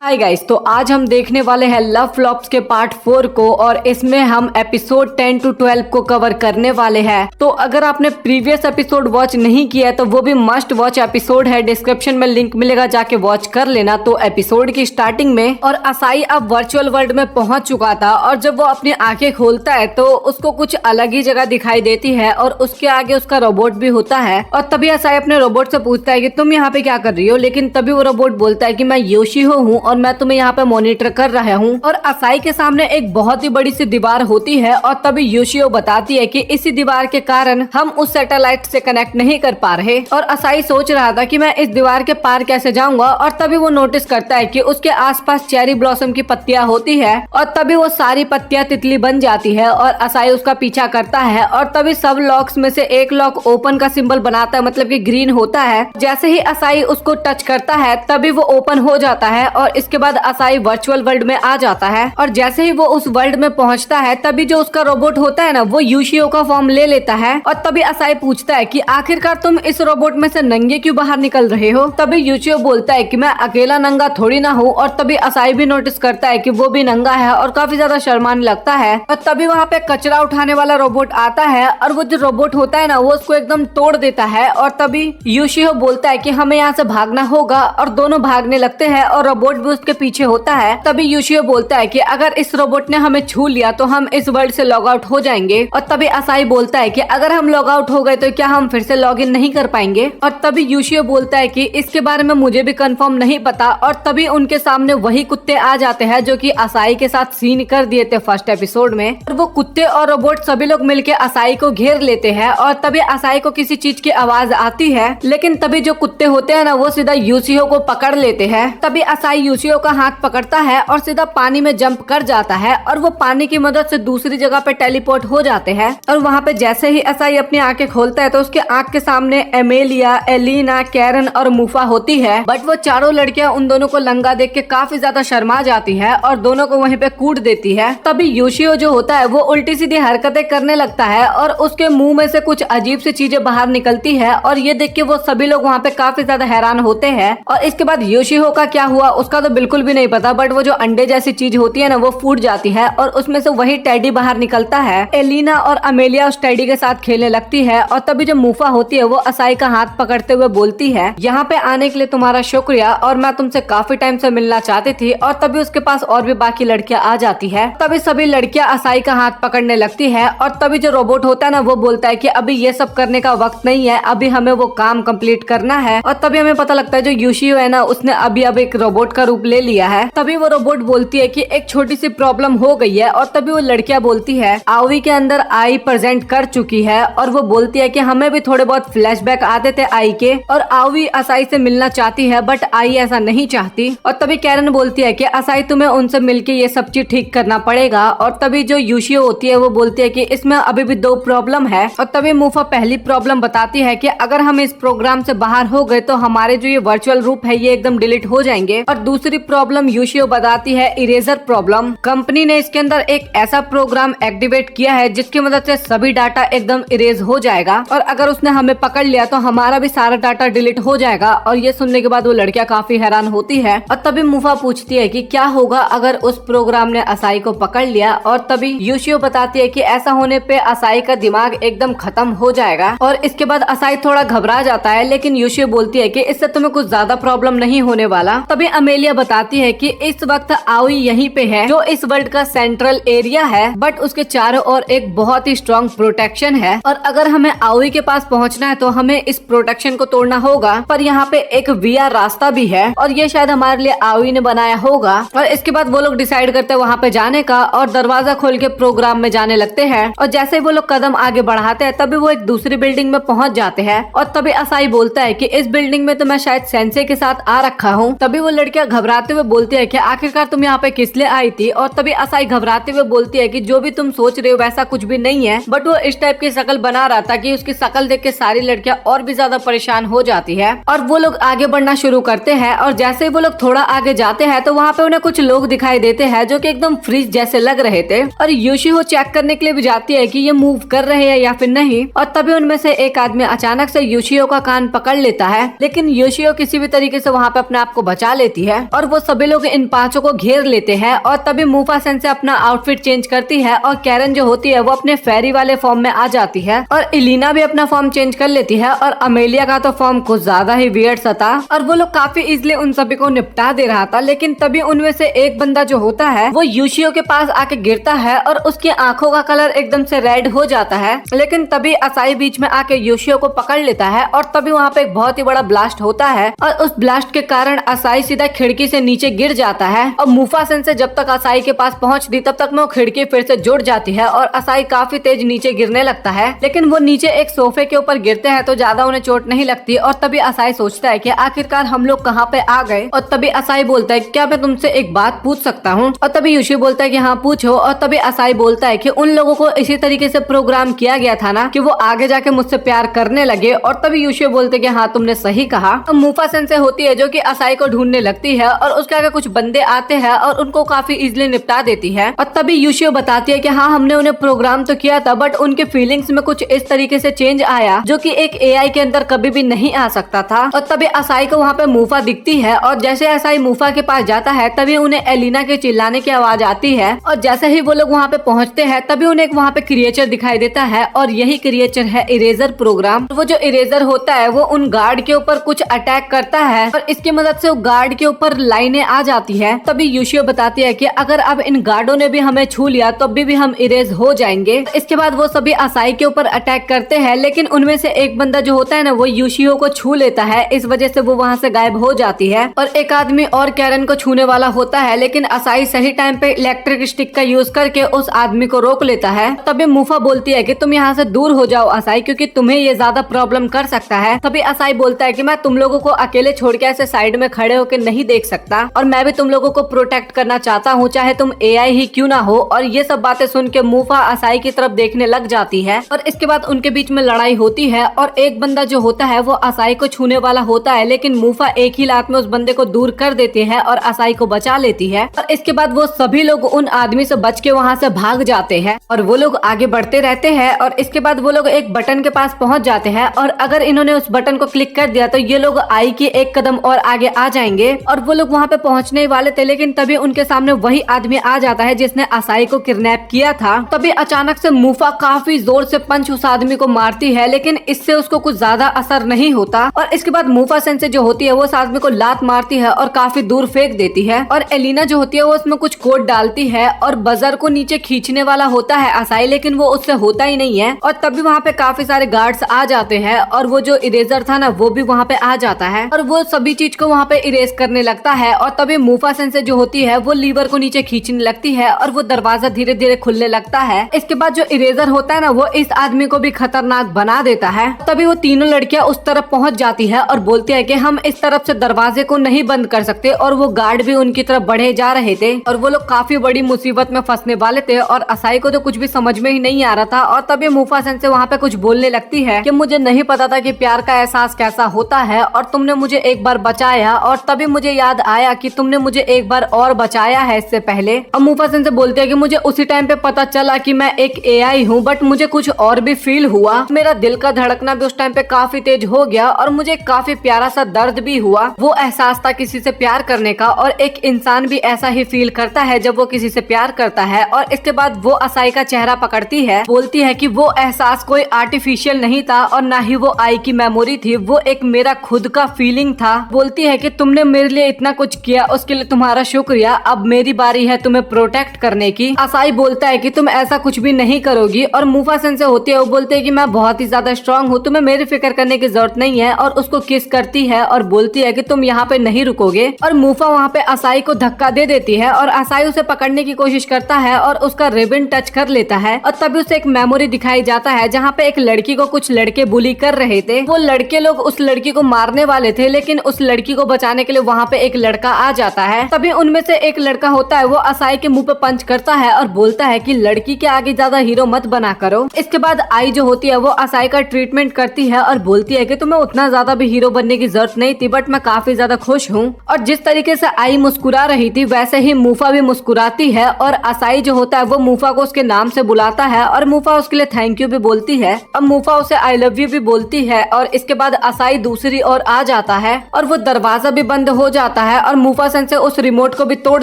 Hi guys, तो आज हम देखने वाले हैं लव फ्लॉप्स के पार्ट 4 को और इसमें हम एपिसोड 10 to 12 को कवर करने वाले हैं। तो अगर आपने प्रीवियस एपिसोड वॉच नहीं किया है तो वो भी मस्ट वॉच एपिसोड है, डिस्क्रिप्शन में लिंक मिलेगा, जाके वॉच कर लेना। तो एपिसोड की स्टार्टिंग में और असाई अब वर्चुअल वर्ल्ड में पहुंच चुका था और जब वो अपनी आंखें खोलता है तो उसको कुछ अलग ही जगह दिखाई देती है और उसके आगे उसका रोबोट भी होता है। और तभी असाई अपने रोबोट से पूछता है कि तुम यहाँ पे क्या कर रही हो, लेकिन तभी वो रोबोट बोलता है कि मैं योशिहो हूँ और मैं तुम्हें यहाँ पे मॉनिटर कर रहा हूँ। और असाई के सामने एक बहुत ही बड़ी सी दीवार होती है और तभी योशियो बताती है कि इसी दीवार के कारण हम उस सैटेलाइट से कनेक्ट नहीं कर पा रहे। और असाई सोच रहा था कि मैं इस दीवार के पार कैसे जाऊंगा और तभी वो नोटिस करता है कि उसके आसपास चेरी ब्लॉसम की पत्तियां होती है और तभी वो सारी पत्तियां तितली बन जाती है और असाई उसका पीछा करता है। और तभी सब लॉक्स में से एक लॉक ओपन का सिंबल बनाता है, मतलब कि ग्रीन होता है। जैसे ही असाई उसको टच करता है तभी वो ओपन हो जाता है और इसके बाद असाई वर्चुअल वर्ल्ड में आ जाता है। और जैसे ही वो उस वर्ल्ड में पहुंचता है तभी जो उसका रोबोट होता है ना, वो योशियो का फॉर्म ले लेता है। और तभी असाई पूछता है कि आखिरकार तुम इस रोबोट में से नंगे क्यों बाहर निकल रहे हो। तभी योशियो बोलता है कि मैं अकेला नंगा थोड़ी ना हूँ। और तभी असाई भी नोटिस करता है कि वो भी नंगा है और काफी ज्यादा शर्माने लगता है। और तभी वहाँ पे कचरा उठाने वाला रोबोट आता है और वो जो रोबोट होता है ना, वो उसको एकदम तोड़ देता है। और तभी योशियो बोलता है कि हमें यहाँ से भागना होगा और दोनों भागने लगते हैं और रोबोट भी उसके पीछे होता है। तभी योशियो बोलता है कि अगर इस रोबोट ने हमें छू लिया तो हम इस वर्ल्ड से लॉग आउट हो जाएंगे। और तभी असाई बोलता है कि अगर हम लॉग आउट हो गए तो क्या हम फिर से लॉग इन नहीं कर पाएंगे। और तभी योशियो बोलता है कि इसके बारे में मुझे भी कंफर्म नहीं पता। और तभी उनके सामने वही कुत्ते आ जाते हैं जो कि असाई के साथ सीन कर दिए थे फर्स्ट एपिसोड में। और वो कुत्ते और रोबोट सभी लोग मिलके असाई को घेर लेते हैं और तभी असाई को किसी चीज की आवाज आती है, लेकिन तभी जो कुत्ते होते हैं ना, वो सीधा योशियो को पकड़ लेते हैं। तभी असाई योशियो का हाथ पकड़ता है और सीधा पानी में जंप कर जाता है और वो पानी की मदद से दूसरी जगह पे टेलीपोर्ट हो जाते हैं। और वहाँ पे जैसे ही असाई अपनी आंखें खोलता है तो उसके आंख के सामने एमेलिया, एलिना, कैरन और मुफा होती है। बट वो चारों लड़कियां उन दोनों को नंगा देख के काफी ज्यादा शर्मा जाती है और दोनों को वहीं पे कूट देती है। तभी योशियो जो होता है वो उल्टी सीधी हरकतें करने लगता है और उसके मुंह में से कुछ अजीब सी चीजें बाहर निकलती है। और ये देख के वो सभी लोग वहाँ पे काफी ज्यादा हैरान होते हैं। और इसके बाद योशियो का क्या हुआ उसका तो बिल्कुल भी नहीं पता, बट वो जो अंडे जैसी चीज होती है ना, वो फूट जाती है और उसमें से वही टेडी बाहर निकलता है। एलिना और अमेलिया उस टेडी के साथ खेलने लगती है और तभी जो मुफा होती है वो असाई का हाथ पकड़ते हुए बोलती है, यहाँ पे आने के लिए तुम्हारा शुक्रिया और मैं तुमसे काफी टाइम से मिलना चाहती थी। और तभी उसके पास और भी बाकी लड़कियां आ जाती है। तभी सभी लड़कियां असाई का हाथ पकड़ने लगती है और तभी जो रोबोट होता है ना, वो बोलता है कि अभी ये सब करने का वक्त नहीं है, अभी हमें वो काम कंप्लीट करना है। और तभी हमें पता लगता है जो योशियो है ना, उसने अभी एक रोबोट का रूप ले लिया है। तभी वो रोबोट बोलती है कि एक छोटी सी प्रॉब्लम हो गई है। और तभी वो लड़कियां बोलती है आवी के अंदर आई प्रेजेंट कर चुकी है। और वो बोलती है कि हमें भी थोड़े बहुत फ्लैशबैक आते थे आई के और आवी असाई से मिलना चाहती है, बट आई ऐसा नहीं चाहती। और तभी कैरन बोलती है कि असाई तुम्हें उनसे मिलके ये सब चीज ठीक करना पड़ेगा। और तभी जो योशियो होती है वो बोलती है कि इसमें अभी भी 2 प्रॉब्लम है। और तभी मुफा पहली प्रॉब्लम बताती है कि अगर हम इस प्रोग्राम से बाहर हो गए तो हमारे जो ये वर्चुअल रूप है ये एकदम डिलीट हो जाएंगे। और दूसरी प्रॉब्लम योशियो बताती है इरेजर प्रॉब्लम। कंपनी ने इसके अंदर एक ऐसा प्रोग्राम एक्टिवेट किया है जिसकी मदद से सभी डाटा एकदम इरेज हो जाएगा और अगर उसने हमें पकड़ लिया तो हमारा भी सारा डाटा डिलीट हो जाएगा। और ये सुनने के बाद वो लड़कियां काफी हैरान होती है। और तभी मुफा पूछती है कि क्या होगा अगर उस प्रोग्राम ने असाई को पकड़ लिया। और तभी योशियो बताती है कि ऐसा होने पे असाई का दिमाग एकदम खत्म हो जाएगा। और इसके बाद असाई थोड़ा घबरा जाता है, लेकिन योशियो बोलती है कि इससे तुम्हें कुछ ज्यादा प्रॉब्लम नहीं होने वाला। तभी अमेलिया बताती है कि इस वक्त आवी यहीं पे है जो इस वर्ल्ड का सेंट्रल एरिया है, बट उसके चारों ओर एक बहुत ही स्ट्रॉन्ग प्रोटेक्शन है। और अगर हमें आवी के पास पहुंचना है तो हमें इस प्रोटेक्शन को तोड़ना होगा। पर यहाँ पे एक वीआर रास्ता भी है और ये शायद हमारे लिए आवी ने बनाया होगा। और इसके बाद वो लोग डिसाइड करते हैं वहाँ पे जाने का और दरवाजा खोल के प्रोग्राम में जाने लगते हैं। और जैसे ही वो लोग कदम आगे बढ़ाते हैं तभी वो एक दूसरी बिल्डिंग में पहुंच जाते हैं। और तभी असाई बोलता है कि इस बिल्डिंग में तो मैं शायद सेंसे के साथ आ रखा हूँ। तभी वो लड़कियां घबराते हुए बोलती है कि आखिरकार तुम यहाँ पे किस लिए आई थी। और तभी असाई घबराते हुए बोलती है कि जो भी तुम सोच रहे हो वैसा कुछ भी नहीं है, बट वो इस टाइप की शक्ल बना रहा था कि उसकी शक्ल देख के सारी लड़कियां और भी ज्यादा परेशान हो जाती है। और वो लोग आगे बढ़ना शुरू करते हैं और जैसे ही वो लोग थोड़ा आगे जाते हैं तो वहाँ पे उन्हें कुछ लोग दिखाई देते हैं जो कि एकदम फ्रीज जैसे लग रहे थे। और योशियो चेक करने के लिए भी जाती है कि ये मूव कर रहे हैं या फिर नहीं। और तभी उनमें से एक आदमी अचानक से योशियो का कान पकड़ लेता है, लेकिन योशियो किसी भी तरीके से वहाँ पे अपने आप को बचा लेती है। और वो सभी लोग इन 5 को घेर लेते हैं। और तभी मूफा सेंसे अपना आउटफिट चेंज करती है और कैरन जो होती है वो अपने फेरी वाले फॉर्म में आ जाती है और एलिना भी अपना फॉर्म चेंज कर लेती है। और अमेलिया का तो फॉर्म कुछ ज्यादा ही वियर्ड सा था और वो लोग काफी इजीली उन सभी को निपटा दे रहा था। लेकिन तभी उनमें से एक बंदा जो होता है वो यूशियो के पास आके गिरता है और उसकी आंखों का कलर एकदम से रेड हो जाता है। लेकिन तभी असाई बीच में आके यूशियो को पकड़ लेता है और तभी वहाँ पे एक बहुत ही बड़ा ब्लास्ट होता है और उस ब्लास्ट के कारण असाई सीधा खिड़की से नीचे गिर जाता है। और मूफा सेंसे जब तक असाई के पास पहुंचती तब तक वो खिड़की फिर से जुड़ जाती है और असाई काफी तेज नीचे गिरने लगता है। लेकिन वो नीचे एक सोफे के ऊपर गिरते हैं तो ज्यादा उन्हें चोट नहीं लगती। और तभी असाई सोचता है कि आखिरकार हम लोग कहाँ पे आ गए। और तभी असाई बोलता है क्या मैं तुमसे एक बात पूछ सकता हूँ। और तभी यूशियो बोलता है कि हाँ पूछो। और तभी असाई बोलता है कि उन लोगों को इसी तरीके से प्रोग्राम किया गया था ना कि वो आगे जाके मुझसे प्यार करने लगे। और तभी यूशियो बोलते कि हाँ तुमने सही कहा। तो मूफा सेंसे होती है जो कि असाई को ढूंढने लगती है और उसके आगे कुछ बंदे आते हैं और उनको काफी इजीली निपटा देती है। और तभी यूशियो बताती है कि हाँ हमने उन्हें प्रोग्राम तो किया था बट उनके फीलिंग्स में कुछ इस तरीके से चेंज आया जो कि एक एआई के अंदर कभी भी नहीं आ सकता था। और तभी असाई को वहाँ पे मूफा दिखती है और जैसे असाई मूफा के पास जाता है तभी उन्हें एलिना के चिल्लाने की आवाज आती है। और जैसे ही वो लोग वहाँ पे पहुँचते हैं तभी उन्हें वहाँ पे क्रिएचर दिखाई देता है और यही क्रिएचर है इरेजर प्रोग्राम। वो जो इरेजर होता है वो उन गार्ड के ऊपर कुछ अटैक करता है और इसकी मदद से गार्ड के ऊपर लाइनें आ जाती है। तभी यूशियो बताती है कि अगर अब इन गार्डों ने भी हमें छू लिया तो भी हम इरेज हो जाएंगे। इसके बाद वो सभी असाई के ऊपर अटैक करते हैं लेकिन उनमें से एक बंदा जो होता है ना वो यूशियो को छू लेता है। इस वजह से वो वहाँ से गायब हो जाती है और एक आदमी और कैरन को छूने वाला होता है लेकिन असाई सही टाइम पे इलेक्ट्रिक स्टिक का यूज करके उस आदमी को रोक लेता है। तभी मूफा बोलती है कि तुम यहाँ से दूर हो जाओ असाई क्योंकि तुम्हें ये ज्यादा प्रॉब्लम कर सकता है। तभी असाई बोलता है कि मैं तुम लोगों को अकेले छोड़ के ऐसे साइड में खड़े होकर नहीं देख सकता और मैं भी तुम लोगों को प्रोटेक्ट करना चाहता हूँ चाहे तुम एआई ही क्यों ना हो। और ये सब बातें सुन के मूफा असाई की तरफ देखने लग जाती है और इसके बाद उनके बीच में लड़ाई होती है और एक बंदा जो होता है वो असाई को छूने वाला होता है लेकिन मूफा एक ही लात में उस बंदे को दूर कर देती है और असाई को बचा लेती है। और इसके बाद वो सभी लोग उन आदमी से बच के वहाँ से भाग जाते हैं और वो लोग आगे बढ़ते रहते हैं। और इसके बाद वो लोग एक बटन के पास पहुँच जाते हैं और अगर इन्होंने उस बटन को क्लिक कर दिया तो ये लोग आई के एक कदम और आगे आ जाएंगे। और वो लोग वहाँ पे पहुँचने वाले थे लेकिन तभी उनके सामने वही आदमी आ जाता है जिसने असाई को किडनैप किया था। तभी अचानक से मूफा काफी जोर से पंच उस आदमी को मारती है लेकिन इससे उसको कुछ ज्यादा असर नहीं होता। और इसके बाद मूफा सेंसे जो होती है वो उस आदमी को लात मारती है और काफी दूर फेंक देती है। और एलिना जो होती है वो उसमें कुछ कोड डालती है और बजर को नीचे खींचने वाला होता है असाई लेकिन वो उससे होता ही नहीं है। और तभी वहाँ पे काफी सारे गार्ड्स आ जाते हैं और वो जो इरेजर था ना वो भी वहाँ पे आ जाता है और वो सभी चीज को वहाँ पे इरेज करने लगता है। और तभी मूफा सेंसे जो होती है वो लीवर को नीचे खींचने लगती है और वो दरवाजा धीरे धीरे खुलने लगता है। इसके बाद जो इरेजर होता है ना वो इस आदमी को भी खतरनाक बना देता है। तभी वो तीनों लड़कियां उस तरफ पहुंच जाती है और बोलती है कि हम इस तरफ से दरवाजे को नहीं बंद कर सकते। और वो गार्ड भी उनकी तरफ बढ़े जा रहे थे और वो लोग काफी बड़ी मुसीबत में फंसने वाले थे और असाई को तो कुछ भी समझ में ही नहीं आ रहा था। और तभी मूफा सेंसे वहाँ पे कुछ बोलने लगती है कि मुझे नहीं पता था कि प्यार का एहसास कैसा होता है और तुमने मुझे एक बार बचाया। और तभी मुझे याद आया कि तुमने मुझे एक बार और बचाया है इससे पहले। और मूफा सेंसे बोलते हैं कि मुझे उसी टाइम पे पता चला कि मैं एक एआई हूँ बट मुझे कुछ और भी फील हुआ। मेरा दिल का धड़कना भी उस टाइम पे काफी तेज हो गया और मुझे काफी प्यारा सा दर्द भी हुआ। वो एहसास था किसी से प्यार करने का और एक इंसान भी ऐसा ही फील करता है जब वो किसी से प्यार करता है। और इसके बाद वो असाई का चेहरा पकड़ती है, बोलती है कि वो एहसास कोई आर्टिफिशियल नहीं था और ना ही वो आई की मेमोरी थी, वो एक मेरा खुद का फीलिंग था। बोलती है कि तुमने मेरे लिए इतना कुछ किया उसके लिए तुम्हारा शुक्रिया, अब मेरी बारी है तुम्हें प्रोटेक्ट करने की। असाई बोलता है कि तुम ऐसा कुछ भी नहीं करोगी। और मूफा सेंसे होती है वो बोलते है कि मैं बहुत ही ज्यादा स्ट्रांग हूँ, तुम्हें मेरी फिक्र करने की जरूरत नहीं है। और उसको किस करती है और बोलती है कि तुम यहाँ पे नहीं रुकोगे। और मूफा वहाँ पे असाई को धक्का दे देती है और असाई उसे पकड़ने की कोशिश करता है और उसका रिबन टच कर लेता है। और तभी उसे एक मेमोरी दिखाई जाता है जहाँ पे एक लड़की को कुछ लड़के बुली कर रहे थे। वो लड़के लोग उस लड़की को मारने वाले थे लेकिन उस लड़की को बचाने के लिए वहाँ पे एक लड़का आ जाता है। तभी उनमें से एक लड़का होता है वो असाई के मुंह पे पंच करता है और बोलता है कि लड़की के आगे ज्यादा हीरो मत बना करो। इसके बाद आई जो होती है वो असाई का ट्रीटमेंट करती है और बोलती है कि तुम्हें उतना ज्यादा भी हीरो बनने की जरूरत नहीं थी बट मैं काफी ज्यादा खुश हूँ। और जिस तरीके से आई मुस्कुरा रही थी वैसे ही मूफा भी मुस्कुराती है और असाई जो होता है वो मूफा को उसके नाम से बुलाता है और मूफा उसके लिए थैंक यू भी बोलती है। अब मूफा उसे आई लव यू भी बोलती है और इसके बाद असाई दूसरी ओर आ जाता है और वो दरवाजा भी बंद हो जाता है और मूफा सेंसे उस रिमोट को भी तोड़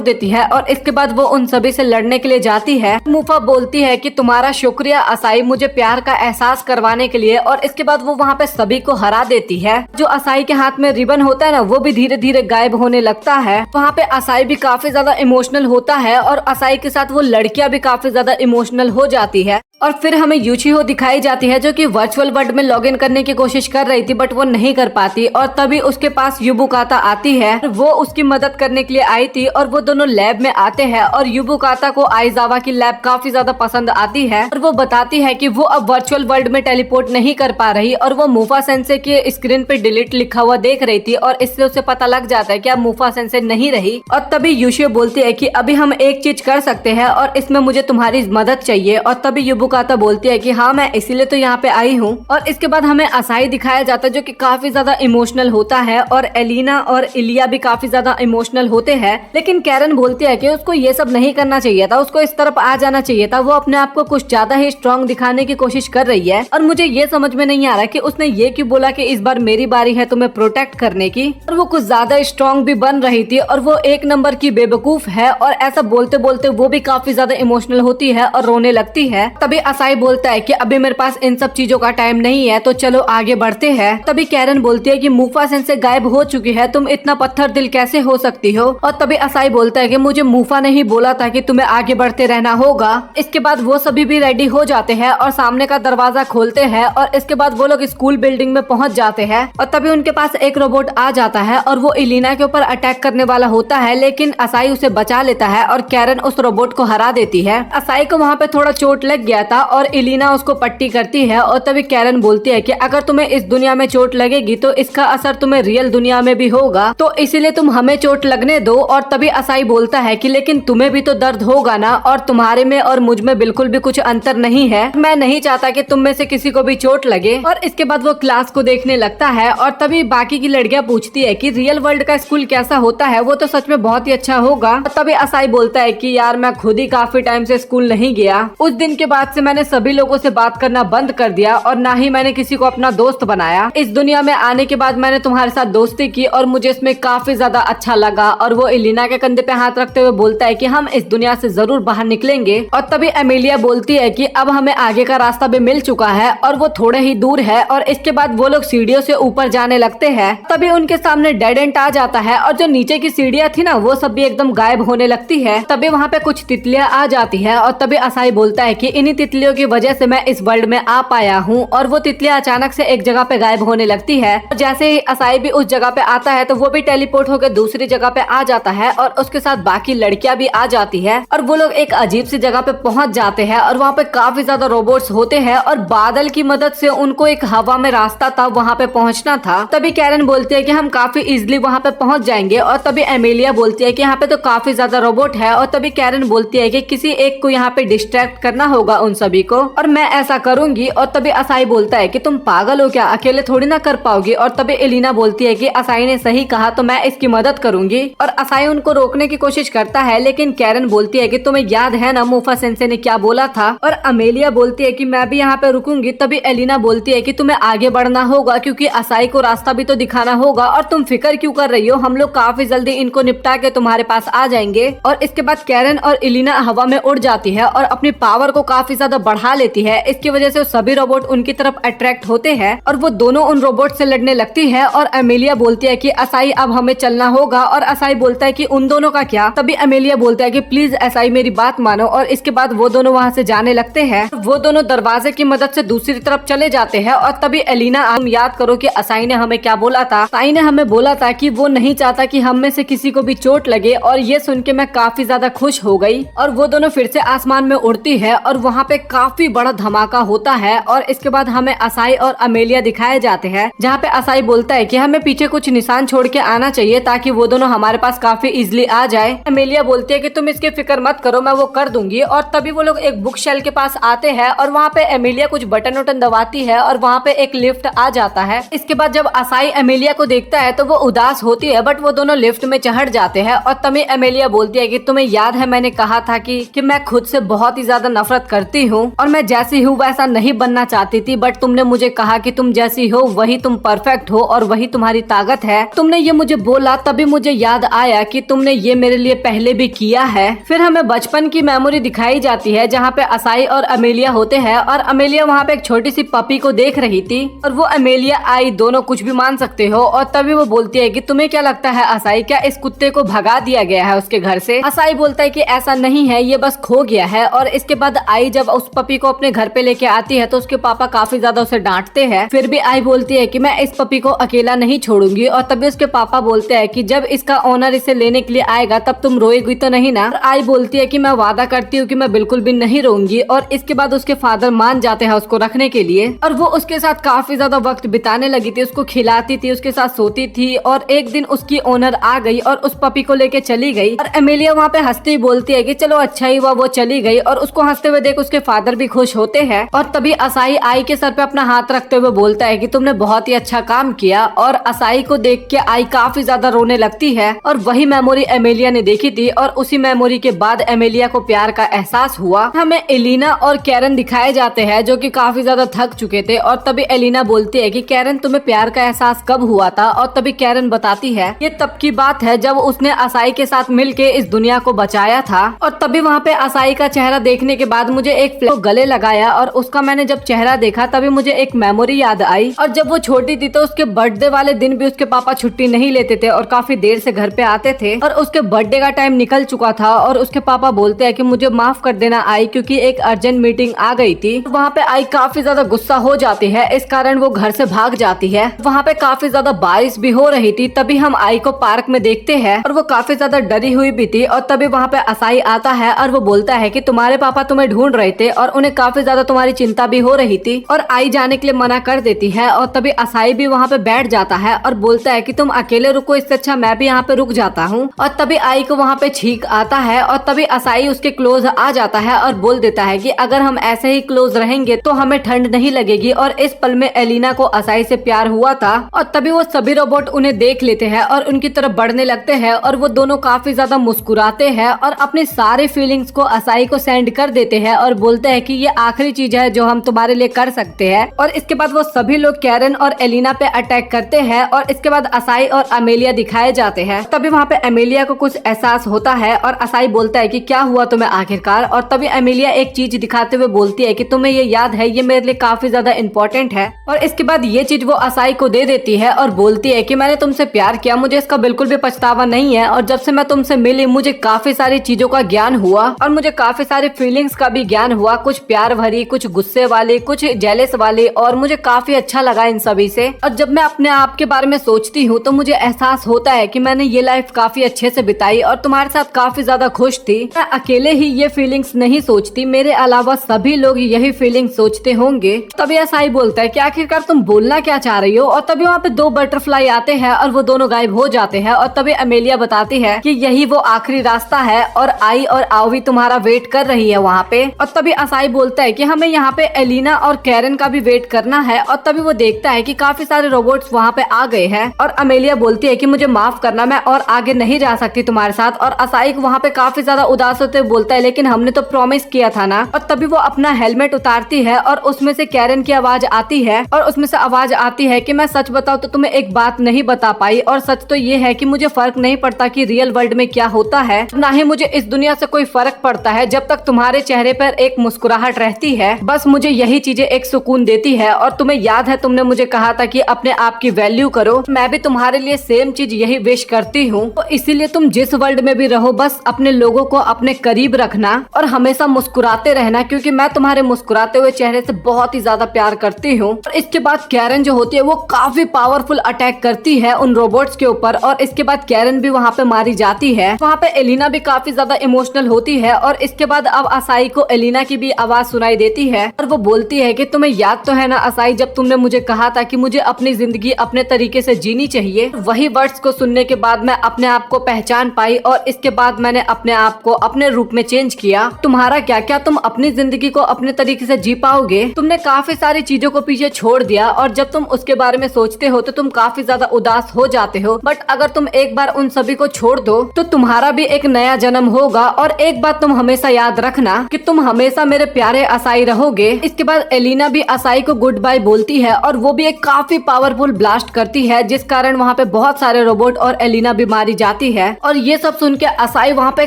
देती है और इसके बाद वो उन सभी से लड़ने के लिए जाती है। मूफा बोलती है कि तुम्हारा शुक्रिया असाई, मुझे प्यार का एहसास करवाने के लिए, और इसके बाद वो वहाँ पे सभी को हरा देती है। जो असाई के हाथ में रिबन होता है ना, वो भी धीरे धीरे गायब होने लगता है। वहाँ पे असाई भी काफी ज्यादा इमोशनल होता है और असाई के साथ वो लड़कियां भी काफी ज्यादा इमोशनल हो जाती है। और फिर हमें यूचिहो दिखाई जाती है जो कि वर्चुअल वर्ल्ड में लॉगिन करने की कोशिश कर रही थी बट वो नहीं कर पाती, और तभी उसके पास युबुकाता आती है। वो उसकी मदद करने के लिए आई थी और वो दोनों लैब में आते हैं और युबुकाता को आइजावा की लैब काफी ज्यादा पसंद आती है और वो बताती है कि वो अब वर्चुअल वर्ल्ड में टेलीपोर्ट नहीं कर पा रही और वो मूफा सेंसे के स्क्रीन पे डिलीट लिखा हुआ देख रही थी और इससे उसे पता लग जाता है कि अब मूफा सेंसे नहीं रही। और तभी यूशियो बोलती है कि अभी हम एक चीज कर सकते हैं और इसमें मुझे तुम्हारी मदद चाहिए। और तभी युबुकाता बोलती है कि हाँ, मैं इसीलिए तो यहाँ पे आई हूँ। और इसके बाद हमें असाई दिखाया जाता है जो कि काफी ज्यादा इमोशनल होता है और एलिना और इलिया भी काफी ज्यादा इमोशनल होते हैं। लेकिन कैरन बोलती है कि उसको ये सब नहीं करना चाहिए था, उसको इस तरफ आ जाना चाहिए था। वो अपने आप को कुछ ज्यादा ही स्ट्रॉन्ग दिखाने की कोशिश कर रही है और मुझे ये समझ में नहीं आ रहा कि उसने ये क्यों बोला कि इस बार मेरी बारी है तुम्हें प्रोटेक्ट करने की। और वो कुछ ज्यादा स्ट्रॉन्ग भी बन रही थी और वो एक नंबर की बेवकूफ है और ऐसा बोलते बोलते वो भी काफी ज्यादा इमोशनल होती है और रोने लगती है। तभी असाई बोलता है कि अभी मेरे पास इन सब चीजों का टाइम नहीं है, तो चलो आगे बढ़ते हैं। तभी कैरन बोलती है कि मूफा सेंसे गायब हो चुकी है, तुम इतना पत्थर दिल कैसे हो सकती हो। और तभी असाई बोलता है कि मुझे मूफा ने ही बोला था कि तुम्हें आगे बढ़ते रहना होगा। इसके बाद वो सभी भी रेडी हो जाते हैं और सामने का दरवाजा खोलते हैं और इसके बाद वो लोग स्कूल बिल्डिंग में पहुंच जाते हैं। और तभी उनके पास एक रोबोट आ जाता है और वो इलिना के ऊपर अटैक करने वाला होता है, लेकिन असाई उसे बचा लेता है और कैरन उस रोबोट को हरा देती है। असाई को वहाँ पे थोड़ा चोट लग गया था और इलिना उसको पट्टी करती है। और तभी कैरन बोलती है कि अगर तुम्हें इस दुनिया में चोट लगेगी तो इसका असर तुम्हें रियल दुनिया में भी होगा, तो इसीलिए तुम हमें चोट लगने दो। और तभी असाई बोलता है कि लेकिन तुम्हें भी तो दर्द होगा ना, और तुम्हारे में और मुझ में बिल्कुल भी कुछ अंतर नहीं है। मैं नहीं चाहता कि तुम में से किसी को भी चोट लगे। और इसके बाद वो क्लास को देखने लगता है और तभी बाकी की लड़कियां पूछती है कि रियल वर्ल्ड का स्कूल कैसा होता है, वो तो सच में बहुत ही अच्छा होगा। और तभी असाई बोलता है कि यार मैं खुद ही काफी टाइम से स्कूल नहीं गया। उस दिन के बाद से मैंने सभी लोगों से बात करना बंद कर दिया और ना ही मैंने किसी को अपना दोस्त बनाया। इस दुनिया में आने के बाद मैंने तुम्हारे साथ दोस्ती की और मुझे इसमें काफी ज्यादा अच्छा लगा। और वो इलिना के कंधे पे हाथ रखते हुए बोलता है कि हम इस दुनिया से जरूर बाहर निकलेंगे। और तभी एमिलिया बोलती है कि अब हमें आगे का रास्ता भी मिल चुका है और वो थोड़े ही दूर है। और इसके बाद वो लोग सीढ़ियों से ऊपर जाने लगते हैं। तभी उनके सामने डेड एंड आ जाता है और जो नीचे की सीढ़ियाँ थी ना, वो सब भी एकदम गायब होने लगती है। तभी वहाँ पे कुछ तितलियाँ आ जाती है और तभी असाई बोलता है कि इन्हीं तितलियों की वजह से मैं इस वर्ल्ड में आ पाया हूँ। और वो तितलियाँ अचानक से एक जगह पे गायब होने लगती है। जैसे ही असाई भी उस जगह पे आता है तो वो भी टेलीपोर्ट होकर दूसरी जगह पे आ जाता है और उसके साथ बाकी लड़कियां भी आ जाती है और वो लोग एक अजीब सी जगह पे पहुंच जाते हैं और वहाँ पे काफी ज्यादा रोबोट्स होते हैं और बादल की मदद से उनको एक हवा में रास्ता था वहाँ पे पहुँचना था। तभी कैरन बोलती है कि हम काफी इजिली वहाँ पे पहुँच जाएंगे। और तभी एमिलिया बोलती है कि यहाँ पे तो काफी ज्यादा रोबोट है। और तभी कैरन बोलती है कि किसी एक को यहाँ पे डिस्ट्रैक्ट करना होगा उन सभी को, और मैं ऐसा करूंगी। और तभी असाई बोलता है कि तुम पागल हो क्या, अकेले थोड़ी ना कर पाओगी। और तभी एलिना बोलती है कि असाई ने सही कहा, तो मैं इसकी मदद करूंगी। और असाई उनको रोकने की कोशिश करता है, लेकिन कैरन बोलती है कि तुम्हें याद है ना मूफा सेंसे ने क्या बोला था। और अमेलिया बोलती है कि मैं भी यहाँ पे रुकूंगी। तभी एलिना बोलती है कि तुम्हें आगे बढ़ना होगा क्योंकि असाई को रास्ता भी तो दिखाना होगा, और तुम फिक्र क्यों कर रही हो, हम लोग काफी जल्दी इनको निपटा के तुम्हारे पास आ जाएंगे। और इसके बाद कैरन और एलिना हवा में उड़ जाती है और अपनी पावर को काफी ज्यादा बढ़ा लेती है। इसकी वजह से सभी रोबोट उनकी तरफ अट्रैक्ट होते हैं और वो दोनों उन रोबोट से लड़ने लगती है। और अमेलिया बोलती है कि असाई अब हमें चलना होगा। और असाई बोलता है कि उन दोनों का क्या। तभी अमेलिया बोलता है कि प्लीज असाई मेरी बात मानो। और इसके बाद वो दोनों वहाँ से जाने लगते हैं। वो दोनों दरवाजे की मदद से दूसरी तरफ चले जाते हैं। और तभी एलिना, तुम याद करो कि असाई ने हमें क्या बोला था। असाई ने हमें बोला था कि वो नहीं चाहता कि हम में से किसी को भी चोट लगे। और ये सुन के मैं काफी ज्यादा खुश हो गई। और वो दोनों फिर से आसमान में उड़ती है और वहाँ पे काफी बड़ा धमाका होता है। और इसके बाद हमें असाई और अमेलिया दिखाए जाते हैं, जहाँ पे असाई बोलता है कि हमें पीछे कुछ निशान छोड़ के आना चाहिए ताकि वो दोनों हमारे पास काफी इजिली आ जाए। अमेलिया बोलती है कि तुम इसकी फिक्र मत करो, मैं वो कर दूंगी। और तभी वो लोग एक बुक शेल्फ के पास आते हैं और वहाँ पे अमेलिया कुछ बटन वटन दबाती है और वहाँ पे एक लिफ्ट आ जाता है। इसके बाद जब असाई अमेलिया को देखता है तो वो उदास होती है, बट वो दोनों लिफ्ट में चढ़ जाते हैं। और तभी अमेलिया बोलती है कि तुम्हें याद है मैंने कहा था कि मैं खुद से बहुत ही ज्यादा नफरत करती सकती हूँ और मैं जैसी हूँ वैसा नहीं बनना चाहती थी, बट तुमने मुझे कहा कि तुम जैसी हो वही तुम परफेक्ट हो और वही तुम्हारी ताकत है। तुमने ये मुझे बोला तभी मुझे याद आया कि तुमने ये मेरे लिए पहले भी किया है। फिर हमें बचपन की मेमोरी दिखाई जाती है जहाँ पे असाई और अमेलिया होते हैं और अमेलिया वहाँ पे एक छोटी सी पपी को देख रही थी और वो अमेलिया आई दोनों कुछ भी मान सकते हो। और तभी वो बोलती है कि तुम्हें क्या लगता है असाई, क्या इस कुत्ते को भगा दिया गया है उसके घर से? असाई बोलता है कि ऐसा नहीं है, ये बस खो गया है। और इसके बाद आई जब उस पपी को अपने घर पे लेके आती है तो उसके पापा काफी ज्यादा उसे डांटते हैं। फिर भी आई बोलती है कि मैं इस पपी को अकेला नहीं छोड़ूंगी। और तभी उसके पापा बोलते हैं कि जब इसका ओनर इसे लेने के लिए आएगा तब तुम रोएगी तो नहीं ना? आई बोलती है कि मैं वादा करती हूँ कि मैं बिल्कुल भी नहीं रोऊंगी। और इसके बाद उसके फादर मान जाते हैं उसको रखने के लिए और वो उसके साथ काफी ज्यादा वक्त बिताने लगी थी, उसको खिलाती थी, उसके साथ सोती थी। और एक दिन उसकी ओनर आ गई और उस पपी को लेके चली गई और एमेलिया वहाँ पे हंसती ही बोलती है कि चलो अच्छा ही हुआ वो चली गई। और उसको हंसते हुए देख उसके फादर भी खुश होते हैं। और तभी असाई आई के सर पे अपना हाथ रखते हुए बोलता है कि तुमने बहुत ही अच्छा काम किया। और असाई को देख के आई काफी ज्यादा रोने लगती है और वही मेमोरी एमेलिया ने देखी थी और उसी मेमोरी के बाद एमेलिया को प्यार का एहसास हुआ। हमें एलिना और कैरन दिखाए जाते हैं जो कि काफी ज्यादा थक चुके थे। और तभी एलिना बोलती है कि कैरन तुम्हें प्यार का एहसास कब हुआ था? और तभी कैरन बताती है ये तब की बात है जब उसने असाई के साथ मिलके इस दुनिया को बचाया था। और तभी वहाँ पे असाई का चेहरा देखने के बाद मुझे एक फ्लैश गले लगाया और उसका मैंने जब चेहरा देखा तभी मुझे एक मेमोरी याद आई। और जब वो छोटी थी तो उसके बर्थडे वाले दिन भी उसके पापा छुट्टी नहीं लेते थे और काफी देर से घर पे आते थे। और उसके बर्थडे का टाइम निकल चुका था और उसके पापा बोलते हैं कि मुझे माफ कर देना आई, क्योंकि एक अर्जेंट मीटिंग आ गई थी। वहाँ पे आई काफी ज्यादा गुस्सा हो जाती है, इस कारण वो घर से भाग जाती है। वहाँ पे काफी ज्यादा बारिश भी हो रही थी। तभी हम आई को पार्क में देखते हैं और वो काफी ज्यादा डरी हुई भी थी। और तभी वहाँ पे असाई आता है और वो बोलता है कि तुम्हारे पापा तुम्हें ढूंढ रहे थे और उन्हें काफी ज्यादा तुम्हारी चिंता भी हो रही थी। और आई जाने के लिए मना कर देती है। और तभी असाई भी वहाँ पे बैठ जाता है और बोलता है कि तुम अकेले रुको, इससे अच्छा मैं भी यहाँ पे रुक जाता हूँ। और तभी आई को वहाँ पे छींक आता है और तभी असाई उसके क्लोज आ जाता है और बोल देता है कि अगर हम ऐसे ही क्लोज रहेंगे तो हमें ठंड नहीं लगेगी। और इस पल में एलिना को असाई से प्यार हुआ था। और तभी वो सभी रोबोट उन्हें देख लेते हैं और उनकी तरफ बढ़ने लगते हैं और वो दोनों काफी ज्यादा मुस्कुराते हैं और अपनी सारी फीलिंग्स को असाई को सेंड कर देते हैं और बोलते हैं कि ये आखिरी चीज है जो हम तुम्हारे लिए कर सकते हैं। और इसके बाद वो सभी लोग कैरन और एलिना पे अटैक करते हैं और इसके बाद असाई और अमेलिया दिखाए जाते हैं। तभी वहाँ पे अमेलिया को कुछ एहसास होता है और असाई बोलता है कि क्या हुआ तुम्हें आखिरकार? और तभी अमेलिया एक चीज दिखाते हुए बोलती है कि तुम्हें ये याद है, ये मेरे लिए काफी ज्यादा इम्पोर्टेंट है। और इसके बाद ये चीज वो असाई को दे देती है और बोलती है कि मैंने तुमसे प्यार किया, मुझे इसका बिल्कुल भी पछतावा नहीं है। और जब से मैं तुमसे मिली मुझे काफी सारी चीजों का ज्ञान हुआ और मुझे काफी सारी फीलिंग्स का भी ज्ञान हुआ, कुछ प्यार भरी, कुछ गुस्से वाली, कुछ जेलस वाली। और मुझे काफी अच्छा लगा इन सभी से। और जब मैं अपने आप के बारे में सोचती हूँ तो मुझे एहसास होता है कि मैंने ये लाइफ काफी अच्छे से बिताई और तुम्हारे साथ काफी ज्यादा खुश थी। मैं अकेले ही ये फीलिंग्स नहीं सोचती, मेरे अलावा सभी लोग यही फीलिंग्स सोचते होंगे। तभी असाई बोलता है कि आखिरकार तुम बोलना क्या चाह रही हो? और तभी वहाँ पे दो बटरफ्लाई आते हैं और वो दोनों गायब हो जाते हैं। और तभी अमेलिया बताती है कि यही वो आखिरी रास्ता है और आई और आओवी तुम्हारा वेट कर रही है वहाँ पे। और तभी असाई बोलता है कि हमें यहाँ पे एलिना और कैरन का भी वेट करना है। और तभी वो देखता है कि काफी सारे रोबोट्स वहाँ पे आ गए हैं। और अमेलिया बोलती है कि मुझे माफ करना, मैं और आगे नहीं जा सकती तुम्हारे साथ। और असाई वहाँ पे काफी ज्यादा उदास होते हुए बोलता है लेकिन हमने तो प्रॉमिस किया था ना। और तभी वो अपना हेलमेट उतारती है और उसमें से कैरन की आवाज आती है और उसमें से आवाज आती है कि मैं सच बताऊं तो तुम्हें एक बात नहीं बता पाई। और सच तो ये है कि मुझे फर्क नहीं पड़ता कि रियल वर्ल्ड में क्या होता है, ना ही मुझे इस दुनिया से कोई फर्क पड़ता है जब तक तुम्हारे चेहरे पर एक मुस्कुराहट रहती है। बस मुझे यही चीजें एक सुकून देती है। और तुम्हें याद है तुमने मुझे कहा था कि अपने आप की वैल्यू करो, मैं भी तुम्हारे लिए सेम चीज यही विश करती हूँ। तो इसीलिए तुम जिस वर्ल्ड में भी रहो बस अपने लोगों को अपने करीब रखना और हमेशा मुस्कुराते रहना, क्योंकि मैं तुम्हारे मुस्कुराते हुए चेहरे से बहुत ही ज्यादा प्यार करती हूँ। और इसके बाद कैरन जो होती है वो काफी पावरफुल अटैक करती है उन रोबोट्स के ऊपर और इसके बाद कैरन भी वहाँ पे मारी जाती है। वहाँ पे एलिना भी काफी ज्यादा इमोशनल होती है और इसके बाद अब असाई को एलिना की भी आवाज सुनाई देती है और वो बोलती है कि तुम्हें याद तो है ना असाई, जब तुमने मुझे कहा था कि मुझे अपनी जिंदगी अपने तरीके से जीनी चाहिए। वही वर्ड्स को सुनने के बाद मैं अपने आप को पहचान पाई और इसके बाद मैंने अपने आप को अपने रूप में चेंज किया। तुम्हारा क्या तुम अपनी जिंदगी को अपने तरीके से जी पाओगे? तुमने काफी सारी चीजों को पीछे छोड़ दिया और जब तुम उसके बारे में सोचते हो तो तुम काफी ज्यादा उदास हो जाते हो, बट अगर तुम एक बार उन सभी को छोड़ दो तो तुम्हारा भी एक नया जन्म होगा। और एक बात तुम हमेशा याद रखना कि तुम हमेशा हमेशा मेरे प्यारे असाई रहोगे। इसके बाद एलिना भी असाई को गुड बाय बोलती है और वो भी एक काफी पावरफुल ब्लास्ट करती है, जिस कारण वहाँ पे बहुत सारे रोबोट और एलिना भी मारी जाती है। और ये सब सुन के असाई वहाँ पे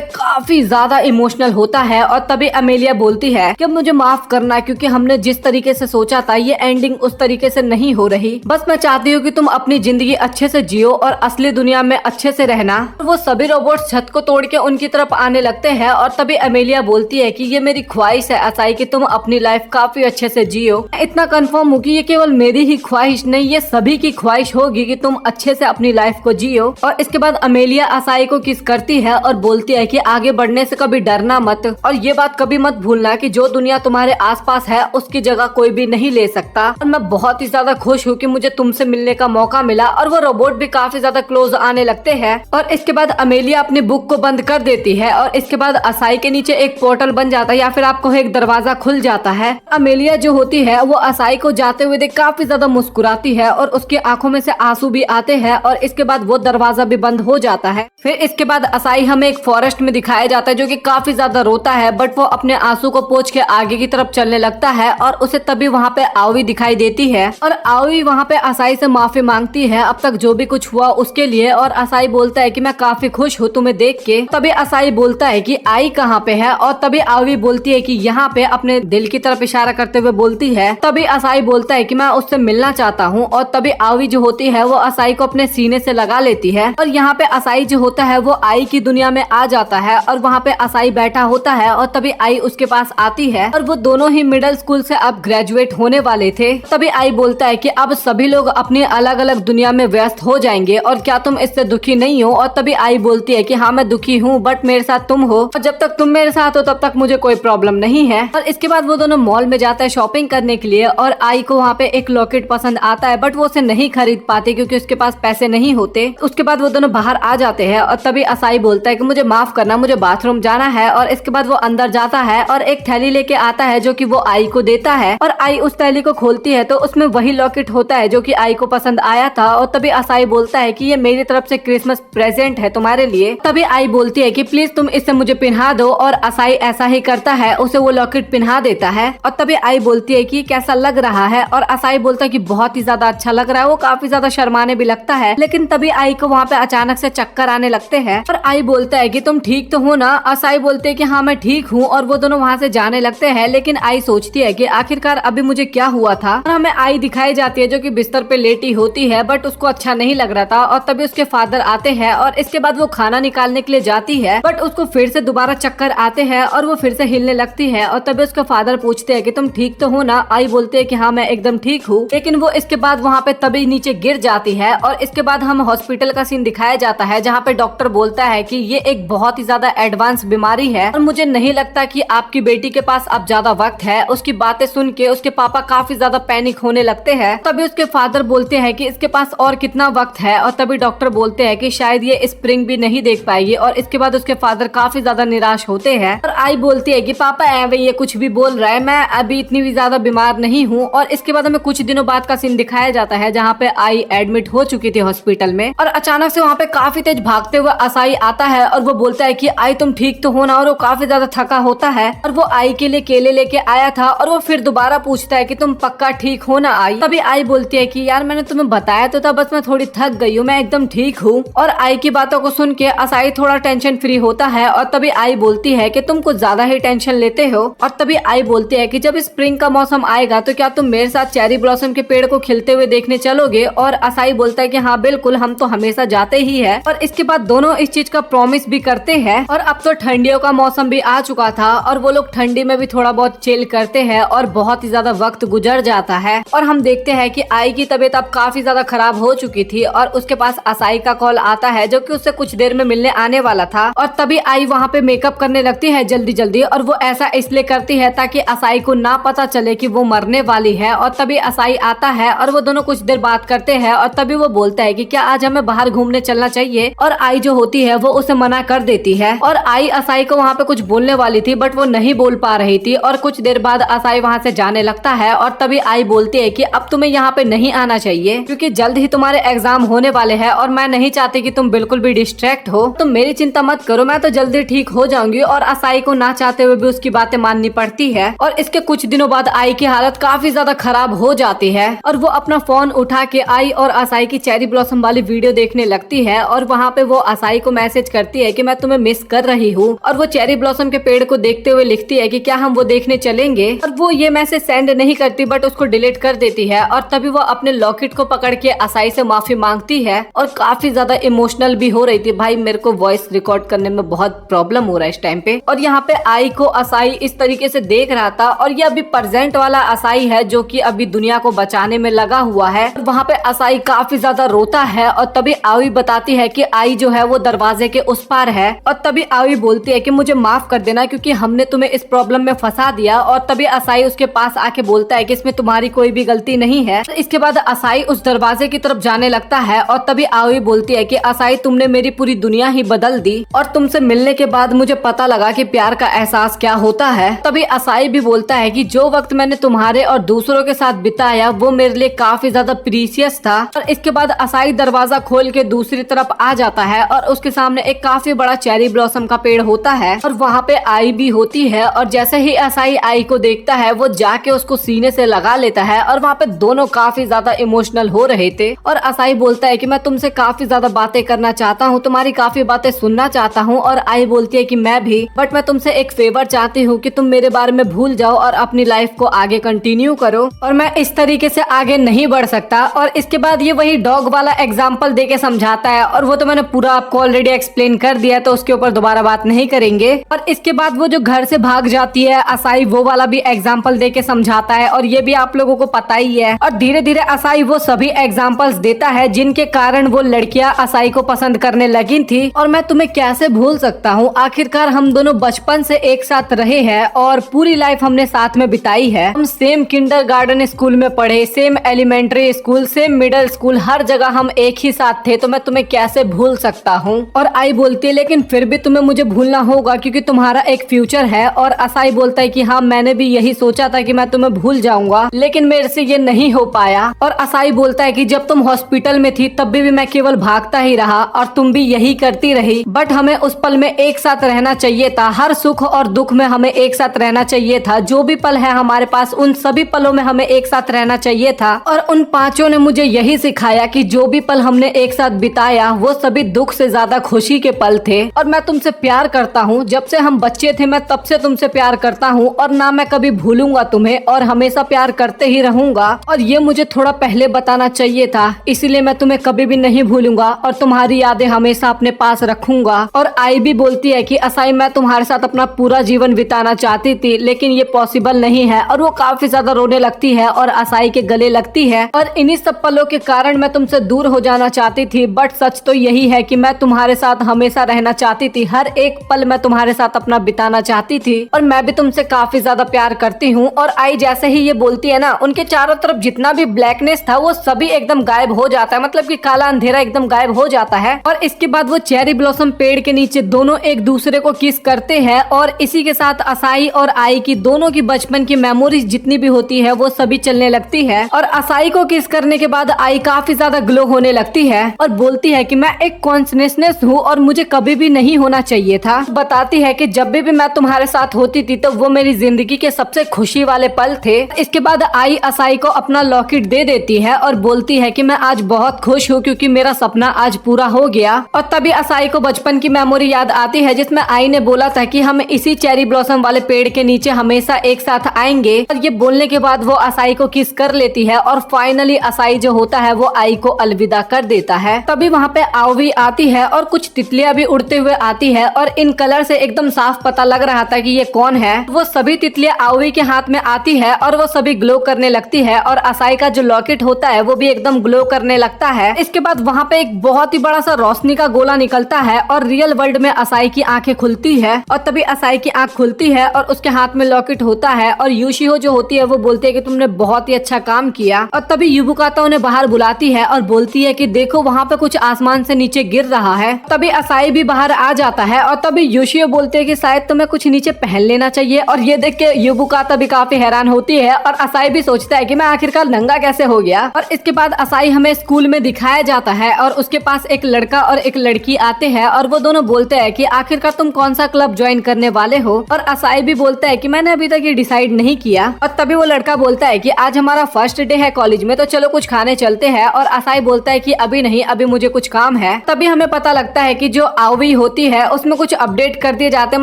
काफी ज्यादा इमोशनल होता है और तभी अमेलिया बोलती है कि मुझे माफ करना, क्योंकि हमने जिस तरीके से सोचा था ये एंडिंग उस तरीके से नहीं हो रही। बस मैं चाहती हूँ कि तुम अपनी जिंदगी अच्छे से जियो और असली दुनिया में अच्छे से रहना। वो सभी रोबोट छत को तोड़ के उनकी तरफ आने लगते हैं और तभी अमेलिया बोलती है कि ये मेरी ख्वाहिश है असाई कि तुम अपनी लाइफ काफी अच्छे से जियो। इतना कंफर्म हूँ कि ये केवल मेरी ही ख्वाहिश नहीं, ये सभी की ख्वाहिश होगी कि तुम अच्छे से अपनी लाइफ को जियो। और इसके बाद अमेलिया असाई को किस करती है और बोलती है कि आगे बढ़ने से कभी डरना मत, और ये बात कभी मत भूलना कि जो दुनिया तुम्हारे आसपास है उसकी जगह कोई भी नहीं ले सकता। और मैं बहुत ही ज्यादा खुश हूँ कि मुझे तुमसे मिलने का मौका मिला। और वो रोबोट भी काफी ज्यादा क्लोज आने लगते हैं। और इसके बाद अमेलिया अपनी बुक को बंद कर देती है और इसके बाद असाई के नीचे एक पोर्टल बन जाता है, या फिर आपको एक दरवाजा खुल जाता है। अमेलिया जो होती है वो असाई को जाते हुए देख काफी ज्यादा मुस्कुराती है और उसकी आंखों में से आंसू भी आते हैं और इसके बाद वो दरवाजा भी बंद हो जाता है। फिर इसके बाद असाई हमें एक फॉरेस्ट में दिखाया जाता है जो कि काफी ज्यादा रोता है, बट वो अपने आंसू को पोंछ के आगे की तरफ चलने लगता है और उसे तभी वहाँ पे आवी दिखाई देती है और आवी वहाँ पे असाई से माफी मांगती है अब तक जो भी कुछ हुआ उसके लिए। और असाई बोलता है कि मैं काफी खुश हूँ तुम्हें देख के। तभी असाई बोलता है कि आई कहाँ पे है, और तभी आवी बोलती है कि यहाँ पे, अपने दिल की तरफ इशारा करते हुए बोलती है। तभी असाई बोलता है कि मैं उससे मिलना चाहता हूँ और तभी आवी जो होती है वो असाई को अपने सीने से लगा लेती है। और यहाँ पे असाई जो होता है वो आई की दुनिया में आ जाता है और वहाँ पे असाई बैठा होता है और तभी आई उसके पास आती है और वो दोनों ही मिडिल स्कूल से अब ग्रेजुएट होने वाले थे। तभी आई बोलता है कि अब सभी लोग अपनी अलग अलग दुनिया में व्यस्त हो जाएंगे और क्या तुम इससे दुखी नहीं हो। और तभी आई बोलती है कि हाँ मैं दुखी हूँ, बट मेरे साथ तुम हो और जब तक तुम मेरे साथ हो तब तक मुझे कोई प्रॉब्लम नहीं है। और इसके बाद वो दोनों मॉल में जाता है शॉपिंग करने के लिए और आई को वहाँ पे एक लॉकेट पसंद आता है, बट वो उसे नहीं खरीद पाती क्योंकि उसके पास पैसे नहीं होते। उसके बाद वो दोनों बाहर आ जाते हैं और तभी असाई बोलता है कि मुझे माफ करना, मुझे बाथरूम जाना है। और इसके बाद वो अंदर जाता है और एक थैली लेके आता है जो कि वो आई को देता है और आई उस थैली को खोलती है तो उसमें वही लॉकेट होता है जो कि आई को पसंद आया था। और तभी असाई बोलता है कि ये मेरी तरफ से क्रिसमस प्रेजेंट है तुम्हारे लिए। तभी आई बोलती है कि प्लीज तुम इसे मुझे पहना दो और असाई ऐसा ही करता है, उसे वो लॉकेट पहना देता है। और तभी आई बोलती है कि कैसा लग रहा है और असाई बोलता है कि बहुत ही ज्यादा अच्छा लग रहा है। वो काफी ज्यादा शर्माने भी लगता है, लेकिन तभी आई को वहाँ पे अचानक से चक्कर आने लगते हैं और आई बोलता है कि तुम ठीक तो हो ना। असाई बोलते है कि हाँ मैं ठीक हूँ और वो दोनों वहाँ से जाने लगते हैं। लेकिन आई सोचती है कि आखिरकार अभी मुझे क्या हुआ था। और हमें आई दिखाई जाती है जो कि बिस्तर पे लेटी होती है, बट उसको अच्छा नहीं लग रहा था। और तभी उसके फादर आते हैं और इसके बाद वो खाना निकालने के लिए जाती है, बट उसको फिर से दोबारा चक्कर आते हैं और वो फिर से हिलने लगती है। और तभी उसके फादर पूछते हैं कि तुम ठीक तो हो ना। आई बोलते है कि हाँ मैं एकदम ठीक हूँ, लेकिन वो इसके बाद वहाँ पे तभी नीचे गिर जाती है। और इसके बाद हम हॉस्पिटल का सीन दिखाया जाता है जहाँ पे डॉक्टर बोलता है कि ये एक बहुत ही ज्यादा एडवांस बीमारी है और मुझे नहीं लगता कि आपकी बेटी के पास अब ज्यादा वक्त है। उसकी बातें सुन के उसके पापा काफी ज्यादा पैनिक होने लगते हैं। तभी उसके फादर बोलते हैं कि इसके पास और कितना वक्त है। और तभी डॉक्टर बोलते हैं कि शायद ये स्प्रिंग भी नहीं देख पाएगी। और इसके बाद उसके फादर काफी ज्यादा निराश होते हैं और आई बोलती है कि पापा ये कुछ भी बोल रहा है, मैं अभी इतनी भी ज्यादा बीमार नहीं हूँ। और इसके बाद हमें कुछ दिनों बाद का सीन दिखाया जाता है जहाँ पे आई एडमिट हो चुकी थी हॉस्पिटल में और अचानक से वहाँ पे काफी तेज भागते हुए असाई आता है और वो बोलता है कि आई तुम ठीक तो हो ना। और वो काफी ज्यादा थका होता है और वो आई के लिए केले लेके आया था और वो फिर दोबारा पूछता है कि तुम पक्का ठीक हो ना आई। तभी आई बोलती है कि यार मैंने तुम्हें बताया तो था, बस मैं थोड़ी थक गई हूँ, मैं एकदम ठीक हूँ। और आई की बातों को सुन के असाई थोड़ा टेंशन फ्री होता है और तभी आई बोलती है कि तुम कुछ ज्यादा ही टेंशन लेते हो। और तभी आई बोलती है कि जब स्प्रिंग का मौसम आएगा तो क्या तुम मेरे साथ चेरी ब्लॉसम के पेड़ को खिलते हुए देखने चलोगे। और असाई बोलता है कि हाँ बिल्कुल, हम तो हमेशा जाते ही है। और इसके बाद दोनों इस चीज का प्रॉमिस भी करते हैं। और अब तो ठंडियों का मौसम भी आ चुका था और वो लोग ठंडी में भी थोड़ा बहुत चिल करते हैं और बहुत ही ज्यादा वक्त गुजर जाता है। और हम देखते हैं कि आई की तबीयत अब काफी ज्यादा खराब हो चुकी थी और उसके पास असाई का कॉल आता है जो कि उससे कुछ देर में मिलने आने वाला था। और तभी आई वहाँ पे मेकअप करने लगती है जल्दी जल्दी, और वो ऐसा इसलिए करती है ताकि असाई को ना पता चले कि वो मरने वाली है। और तभी असाई आता है और वो दोनों कुछ देर बात करते हैं और तभी वो बोलता है कि क्या आज हमें बाहर घूमने चलना चाहिए। और आई जो होती है वो उसे मना कर देती है और आई असाई को वहाँ पे कुछ बोलने वाली थी बट वो नहीं बोल पा रही थी। और कुछ देर बाद असाई वहाँ से जाने लगता है और तभी आई बोलती है कि अब तुम्हें यहाँ पे नहीं आना चाहिए क्योंकि जल्द ही तुम्हारे एग्जाम होने वाले हैं और मैं नहीं चाहती कि तुम बिल्कुल भी डिस्ट्रैक्ट हो। तुम मेरी चिंता मत करो, मैं तो जल्दी ठीक हो जाऊंगी। और असाई को ना चाहते हुए भी उसकी उसकी बातें माननी पड़ती है। और इसके कुछ दिनों बाद आई की हालत काफी ज्यादा खराब हो जाती है और वो अपना फोन उठा के आई और असाई की चेरी ब्लॉसम वाली वीडियो देखने लगती है। और वहाँ पे वो असाई को मैसेज करती है कि मैं तुम्हें मिस कर रही हूँ, और वो चेरी ब्लॉसम के पेड़ को देखते हुए लिखती है कि क्या हम वो देखने चलेंगे। और वो ये मैसेज सेंड नहीं करती बट उसको डिलीट कर देती है। और तभी वो अपने लॉकेट को पकड़ के असाई से माफी मांगती है और काफी ज्यादा इमोशनल भी हो रही थी। भाई मेरे को वॉइस रिकॉर्ड करने में बहुत प्रॉब्लम हो रहा है इस टाइम पे। और यहाँ पे आई को असाई इस तरीके से देख रहा था, और ये अभी प्रेजेंट वाला असाई है जो कि अभी दुनिया को बचाने में लगा हुआ है। वहाँ पे असाई काफी ज्यादा रोता है और तभी आई बताती है कि आई जो है वो दरवाजे के उस पार है। और तभी आई बोलती है कि मुझे माफ कर देना क्योंकि हमने तुम्हें इस प्रॉब्लम में फंसा दिया। और तभी असाई उसके पास आके बोलता है कि इसमें तुम्हारी कोई भी गलती नहीं है। तो इसके बाद असाई उस दरवाजे की तरफ जाने लगता है और तभी आई बोलती है कि असाई तुमने मेरी पूरी दुनिया ही बदल दी, और तुमसे मिलने के बाद मुझे पता लगा कि प्यार का एहसास क्या होता है। तभी असाई भी बोलता है कि जो वक्त मैंने तुम्हारे और दूसरों के साथ बिताया वो मेरे लिए काफी ज्यादा प्रीसियस था। और इसके बाद असाई दरवाजा खोल के दूसरी तरफ आ जाता है और उसके सामने एक काफी बड़ा चेरी ब्लॉसम का पेड़ होता है और वहाँ पे आई भी होती है। और जैसे ही असाई आई को देखता है वो जाके उसको सीने से लगा लेता है और वहाँ पे दोनों काफी ज्यादा इमोशनल हो रहे थे। और असाई बोलता है कि मैं तुमसे काफी ज्यादा बातें करना चाहता हूँ, तुम्हारी काफी बातें सुनना चाहता हूँ। और आई बोलती है कि मैं भी, बट मैं तुमसे एक फेवर चाहती हूँ कि तुम मेरे बारे में भूल जाओ और अपनी लाइफ को आगे कंटिन्यू करो, और मैं इस तरीके से आगे नहीं बढ़ सकता। और इसके बाद ये वही डॉग वाला एग्जाम्पल दे के समझाता है, और वो तो मैंने पूरा आपको ऑलरेडी एक्सप्लेन कर दिया तो उसके ऊपर दोबारा बात नहीं करेंगे। और इसके बाद वो जो घर से भाग जाती है असाई वो वाला भी एग्जाम्पल दे के समझाता है, और ये भी आप लोगों को पता ही है। और धीरे धीरे असाई वो सभी एग्जाम्पल्स देता है जिनके कारण वो लड़कियां असाई को पसंद करने लगी थी। और मैं तुम्हें कैसे भूल सकता हूँ, आखिरकार हम दोनों बचपन से एक साथ रहे हैं और पूरी लाइफ हमने साथ में बिताई है। हम सेम किंडरगार्टन स्कूल में पढ़े, same elementary school, same middle school, हर जगह हम एक ही साथ थे, तो मैं तुम्हें कैसे भूल सकता हूँ। और आई बोलती है लेकिन फिर भी तुम्हें मुझे भूलना होगा क्योंकि तुम्हारा एक फ्यूचर है। और असाई बोलता है कि हाँ मैंने भी यही सोचा था कि मैं तुम्हें भूल जाऊंगा, लेकिन मेरे से ये नहीं हो पाया। और असाई बोलता है कि जब तुम हॉस्पिटल में थी तब भी मैं केवल भागता ही रहा और तुम भी यही करती रही, बट हमें उस पल में एक साथ रहना चाहिए था। हर सुख और दुख में हमें एक साथ रहना चाहिए था। जो भी पल है हमारे पास उन सभी पलों में हमें एक साथ रहना चाहिए था। और उन पांचों ने मुझे यही सिखाया कि जो भी पल हमने एक साथ बिताया वो सभी दुख से ज्यादा खुशी के पल थे। और मैं तुमसे प्यार करता हूँ, जब से हम बच्चे थे मैं तब से तुमसे प्यार करता हूँ, और ना मैं कभी भूलूंगा तुम्हें और हमेशा प्यार करते ही रहूंगा। और ये मुझे थोड़ा पहले बताना चाहिए था, इसीलिए मैं तुम्हें कभी भी नहीं भूलूंगा और तुम्हारी यादें हमेशा अपने पास रखूंगा। और आई भी बोलती है कि असाई मैं तुम्हारे साथ अपना पूरा जीवन बिताना चाहती थी लेकिन ये पॉसिबल नहीं है। और वो काफी ज्यादा रोने लगती है और असाई के गले लगती है। और इन्हीं सब पलों के कारण मैं तुमसे दूर हो जाना चाहती थी, बट सच तो यही है कि मैं तुम्हारे साथ हमेशा रहना चाहती थी। हर एक पल मैं तुम्हारे साथ अपना बिताना चाहती थी और मैं भी तुमसे काफी ज्यादा प्यार करती हूँ। और आई जैसे ही ये बोलती है ना, उनके चारों तरफ जितना भी ब्लैकनेस था वो सभी एकदम गायब हो जाता है, मतलब कि काला अंधेरा एकदम गायब हो जाता है। और इसके बाद वो चेरी ब्लॉसम पेड़ के नीचे दोनों एक दूसरे को किस करते हैं। और इसी के साथ असाई और आई की दोनों की बचपन की मेमोरीज जितनी भी होती है वो सभी चलने लगती है। और असाई को किस करने के बाद आई काफी ज्यादा ग्लो होने लगती है और बोलती है कि मैं एक कॉन्शियसनेस हूँ और मुझे कभी भी नहीं होना चाहिए था। बताती है कि जब भी मैं तुम्हारे साथ होती थी तो वो मेरी जिंदगी के सबसे खुशी वाले पल थे। इसके बाद आई असाई को अपना लॉकेट दे देती है और बोलती है कि मैं आज बहुत खुश हूँ क्योंकि मेरा सपना आज पूरा हो गया। और तभी असाई को बचपन की मेमोरी याद आती है जिसमें आई ने बोला था कि हम इसी चेरी ब्लॉसम वाले पेड़ के नीचे हमेशा एक साथ आएंगे। और ये बोलने के बाद वो असाई को किस कर लेती है और फाइनली असाई जो होता है वो आई को अलविदा कर देता है। तभी वहाँ पे आओवी आती है और कुछ तितलियां भी उड़ते हुए आती है और इन कलर से एकदम साफ पता लग रहा था कि ये कौन है। वो सभी तितलियां आओवी के हाथ में आती है और वो सभी ग्लो करने लगती है और असाई का जो लॉकेट होता है वो भी एकदम ग्लो करने लगता है। इसके बाद वहाँ पे एक बहुत ही बड़ा सा रोशनी का गोला निकलता है और रियल वर्ल्ड में असाई की आंखें खुलती है। और तभी असाई की आंख खुलती है और उसके हाथ में लॉकेट होता है और यूशिहो जो होती है वो बोलती है कि तुमने बहुत ही अच्छा काम किया। और तभी युबुकाता उन्हें बाहर बुलाती है और बोलती है कि देखो वहाँ पे कुछ आसमान से नीचे गिर रहा है। तभी असाई भी बाहर आ जाता है और तभी योशियो बोलते हैं कि शायद तुम्हें कुछ नीचे पहन लेना चाहिए। और ये देख के युबुकाता भी काफी हैरान होती है और असाई भी सोचता है कि मैं आखिरकार नंगा कैसे हो गया। और इसके बाद असाई हमें स्कूल में दिखाया जाता है और उसके पास एक लड़का और एक लड़की आते हैं और वो दोनों बोलते हैं कि आखिरकार तुम कौन सा क्लब ज्वाइन करने वाले हो। और और असाई भी बोलता है कि मैंने अभी तक ये डिसाइड नहीं किया। और तभी वो लड़का बोलता है कि आज हमारा फर्स्ट डे है कॉलेज में, तो चलो कुछ खाने चलते हैं। और असाई बोलता है कि अभी नहीं, अभी मुझे कुछ काम है। तभी हमें पता लगता है कि जो आओवी होती है उसमें कुछ अपडेट कर दिए जाते हैं,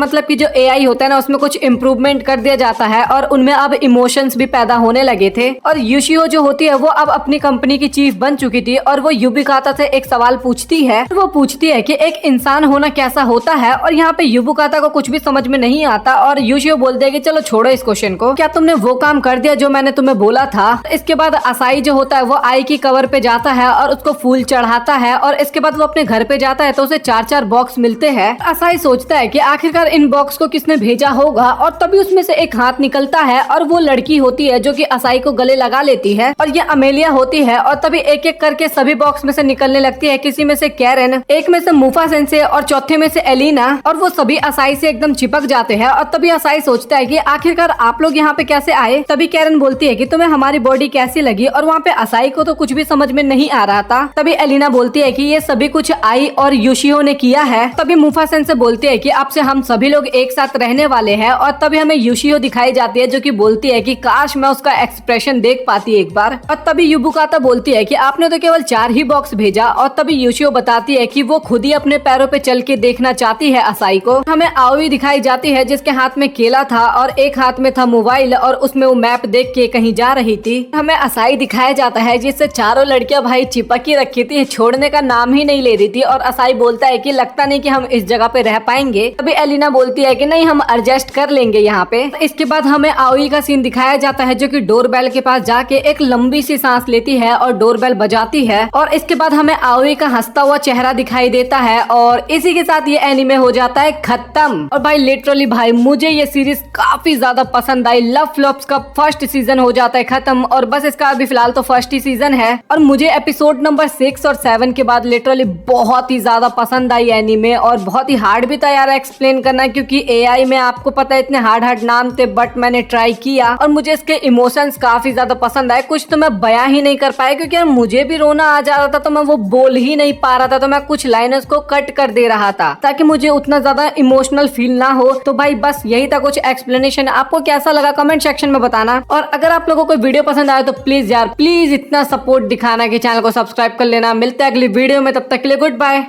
मतलब कि जो एआई होता है ना उसमें कुछ इम्प्रूवमेंट कर दिया जाता है और उनमें अब इमोशंस भी पैदा होने लगे थे। और यूशियो जो होती है वो अब अपनी कंपनी की चीफ बन चुकी थी और वो युबुकाता से एक सवाल पूछती है। वो पूछती है कि एक इंसान होना कैसा होता है, और यहाँ पे युबुकाता को कुछ भी समझ में नहीं आता। और यूशियो बोलते हैं कि चलो छोड़ो इस क्वेश्चन को, क्या तुमने वो काम कर दिया जो मैंने तुम्हें बोला था। इसके बाद असाई जो होता है वो आई की कवर पे जाता है और उसको फूल चढ़ाता है। और इसके बाद वो अपने घर पे जाता है तो उसे 4-4 बॉक्स मिलते हैं। असाई सोचता है कि आखिरकार इन बॉक्स को किसने भेजा होगा, और तभी उसमें से एक हाथ निकलता है और वो लड़की होती है जो कि असाई को गले लगा लेती है, और ये अमेलिया होती है। और तभी एक एक करके सभी बॉक्स में से निकलने लगती है, किसी में से कैरन, एक में से मुफा सेंसे और चौथे में से एलिना, और वो सभी असाई से एकदम चिपक जाते हैं। और तभी असाई सोचता है कि आखिरकार आप लोग यहाँ पे कैसे आए। तभी कैरन बोलती है कि तुम्हें हमारी बॉडी कैसी लगी, और वहाँ पे असाई को तो कुछ भी समझ में नहीं आ रहा था। तभी एलिना बोलती है कि ये सभी कुछ आई और यूशियो ने किया है। तभी मुफा सेंसे बोलती है कि अब से हम सभी लोग एक साथ रहने वाले हैं। और तभी हमें यूशियो दिखाई जाती है जो कि बोलती है कि काश मैं उसका एक्सप्रेशन देख पाती एक बार। और तभी युबुकाता बोलती है कि आपने तो केवल 4 ही बॉक्स भेजा। और तभी यूशियो बताती है कि वो खुद ही अपने पैरों पे चल के देखना चाहती है असाई को। हमें आओई दिखाई जाती है जिसके हाथ में केला था और एक हाथ में था मोबाइल, और उसमें वो मैप देख के कहीं जा रही थी। हमें असाई दिखाया जाता है जिससे चारों लड़कियां भाई चिपक ही रखी थी, छोड़ने का नाम ही नहीं ले रही थी। और असाई बोलता है कि लगता नहीं कि हम इस जगह पे रह पाएंगे। तभी एलिना बोलती है कि नहीं, हम एडजस्ट कर लेंगे यहाँ पे। इसके बाद हमें आओई का सीन दिखाया जाता है जो कि डोरबेल के पास जाके एक लंबी सी सांस लेती है और डोरबेल बजाती है। और इसके बाद हमें आओई का हंसता हुआ चेहरा दिखाई देता है, और इसी के साथ ये एनीमे हो जाता है खत्म। और भाई लिटरली भाई मुझे ये सीरीज काफी ज्यादा पसंद आई। लव फ्लॉप्स का फर्स्ट सीजन हो जाता है खत्म, और बस इसका अभी फिलहाल तो फर्स्ट ही सीजन है। और मुझे एपिसोड नंबर 6 और 7 के बाद लिटरली बहुत ही ज्यादा पसंद आई एनीमे, और बहुत ही हार्ड भी था यार एक्सप्लेन करना, क्योंकि एआई में आपको पता है इतने हार्ड नाम थे, बट मैंने ट्राई किया और मुझे इसके इमोशंस काफी ज्यादा पसंद आए। कुछ तो मैं बयां ही नहीं कर पाया, क्योंकि यार मुझे भी रोना आ जा रहा था तो मैं वो बोल ही नहीं पा रहा था, तो मैं कुछ लाइनर्स को कट कर दे रहा था ताकि मुझे उतना ज्यादा इमोशनल फील ना हो। तो भाई बस यही था कुछ एक्सप्लेनेशन। आपको कैसा लगा कमेंट सेक्शन में बताना, और अगर आप लोगों को वीडियो पसंद आया तो प्लीज यार प्लीज इतना सपोर्ट दिखाना कि चैनल को सब्सक्राइब कर लेना। मिलते हैं अगली वीडियो में, तब तक के लिए गुड बाय।